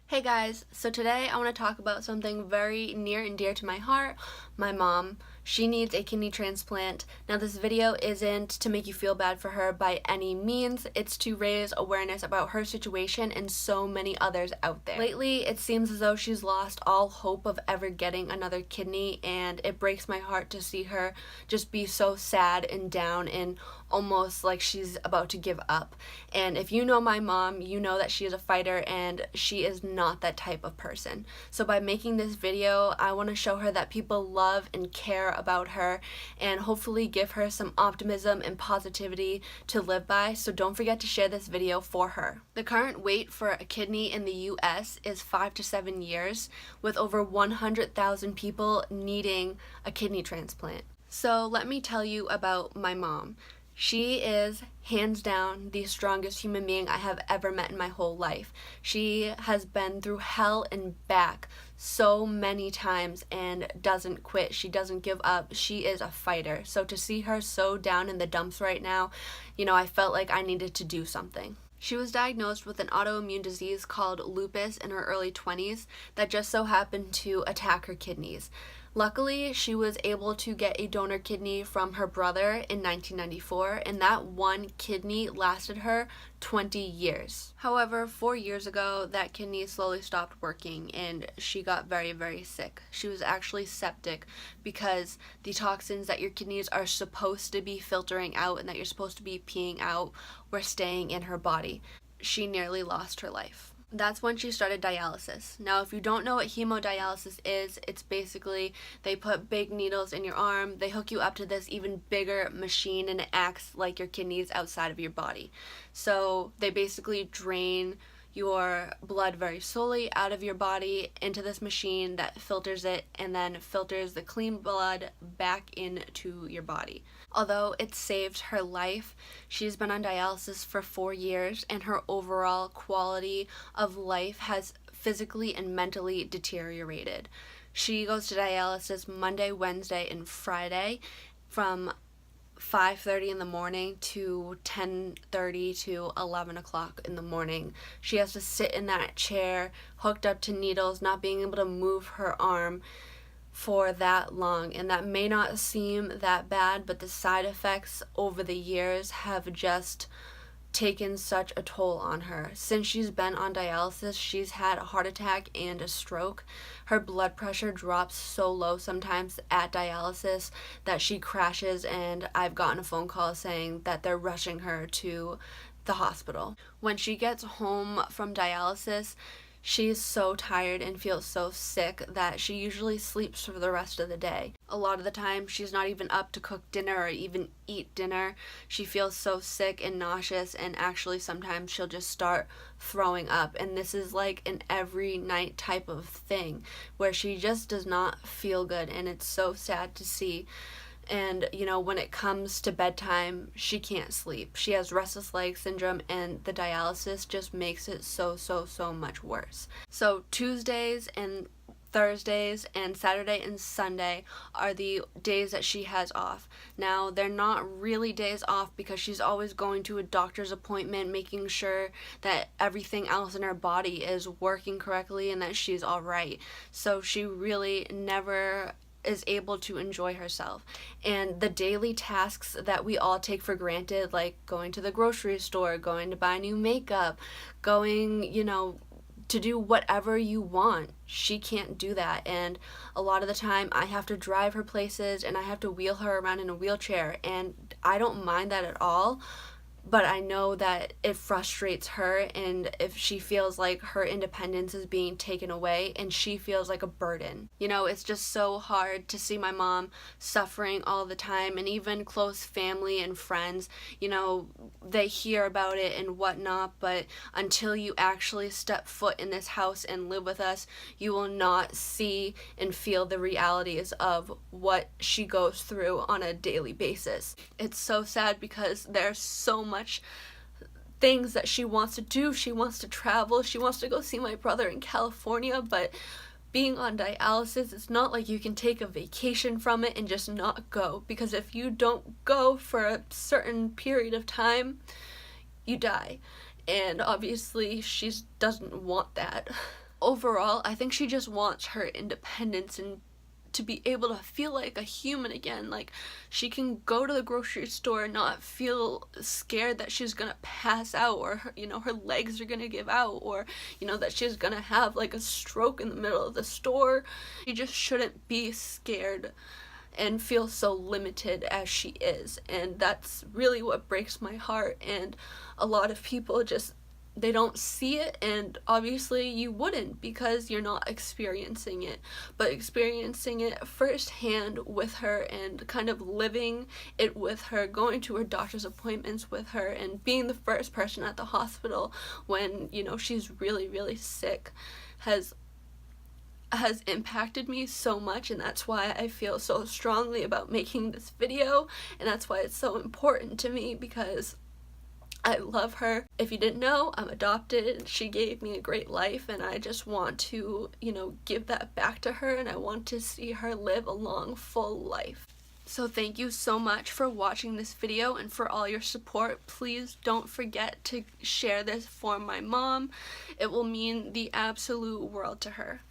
Hey guys, so today I want to talk about something very near and dear to my heart, my mom. She needs a kidney transplant. Now this video isn't to make you feel bad for her by any means, it's to raise awareness about her situation and so many others out there. Lately, it seems as though she's lost all hope of ever getting another kidney, and it breaks my heart to see her just be so sad and down and almost like she's about to give up. And if you know my mom, you know that she is a fighter and she is not that type of person. So by making this video, I want to show her that people love and care about her and hopefully give her some optimism and positivity to live by. So don't forget to share this video for her. The current wait for a kidney in the US is 5 to 7 years, with over 100,000 people needing a kidney transplant. So let me tell you about my mom. She is, hands down, the strongest human being I have ever met in my whole life. She has been through hell and back so many times and doesn't quit. She doesn't give up. She is a fighter. So to see her so down in the dumps right now, I felt like I needed to do something. She was diagnosed with an autoimmune disease called lupus in her early 20s that just so happened to attack her kidneys. Luckily, she was able to get a donor kidney from her brother in 1994, and that one kidney lasted her 20 years. However, 4 years ago, that kidney slowly stopped working and she got very, very sick. She was actually septic because the toxins that your kidneys are supposed to be filtering out and that you're supposed to be peeing out were staying in her body. She nearly lost her life. That's when she started dialysis. Now, if you don't know what hemodialysis is, it's basically they put big needles in your arm, they hook you up to this even bigger machine, and it acts like your kidneys outside of your body. So they basically drain your blood very slowly out of your body into this machine that filters it and then filters the clean blood back into your body. Although it saved her life, she's been on dialysis for 4 years and her overall quality of life has physically and mentally deteriorated. She goes to dialysis Monday, Wednesday, and Friday from 5:30 in the morning to 10:30 to 11 o'clock in the morning. She has to sit in that chair hooked up to needles, not being able to move her arm for that long. And that may not seem that bad, but the side effects over the years have just taken such a toll on her. Since she's been on dialysis, she's had a heart attack and a stroke. Her blood pressure drops so low sometimes at dialysis that she crashes, and I've gotten a phone call saying that they're rushing her to the hospital. When she gets home from dialysis, she's so tired and feels so sick that she usually sleeps for the rest of the day. A lot of the time, she's not even up to cook dinner or even eat dinner. She feels so sick and nauseous, and actually sometimes she'll just start throwing up. And this is like an every night type of thing where she just does not feel good, and it's so sad to see. And, when it comes to bedtime, she can't sleep. She has restless leg syndrome, and the dialysis just makes it so much worse. So Tuesdays and Thursdays and Saturday and Sunday are the days that she has off. Now, they're not really days off because she's always going to a doctor's appointment, making sure that everything else in her body is working correctly and that she's all right. So she really never is able to enjoy herself. And the daily tasks that we all take for granted, like going to the grocery store, going to buy new makeup, going, to do whatever you want, she can't do that. And a lot of the time I have to drive her places and I have to wheel her around in a wheelchair, and I don't mind that at all. But I know that it frustrates her, and if she feels like her independence is being taken away and she feels like a burden. It's just so hard to see my mom suffering all the time, and even close family and friends, they hear about it and whatnot, but until you actually step foot in this house and live with us, you will not see and feel the realities of what she goes through on a daily basis. It's so sad because there's so much things that she wants to do. She wants to travel. She wants to go see my brother in California, but being on dialysis, it's not like you can take a vacation from it and just not go, because if you don't go for a certain period of time, you die. And obviously she doesn't want that. overall, I think she just wants her independence and to be able to feel like a human again. Like, she can go to the grocery store and not feel scared that she's gonna pass out, or her, her legs are gonna give out, or that she's gonna have like a stroke in the middle of the store. She just shouldn't be scared and feel so limited as she is, and that's really what breaks my heart. And a lot of people just, they don't see it, and obviously you wouldn't because you're not experiencing it, but experiencing it firsthand with her and kind of living it with her, going to her doctor's appointments with her, and being the first person at the hospital when she's really sick has impacted me so much. And that's why I feel so strongly about making this video, and that's why it's so important to me, because I love her. If you didn't know, I'm adopted. She gave me a great life, and I just want to, give that back to her, and I want to see her live a long, full life. So thank you so much for watching this video and for all your support. Please don't forget to share this for my mom. It will mean the absolute world to her.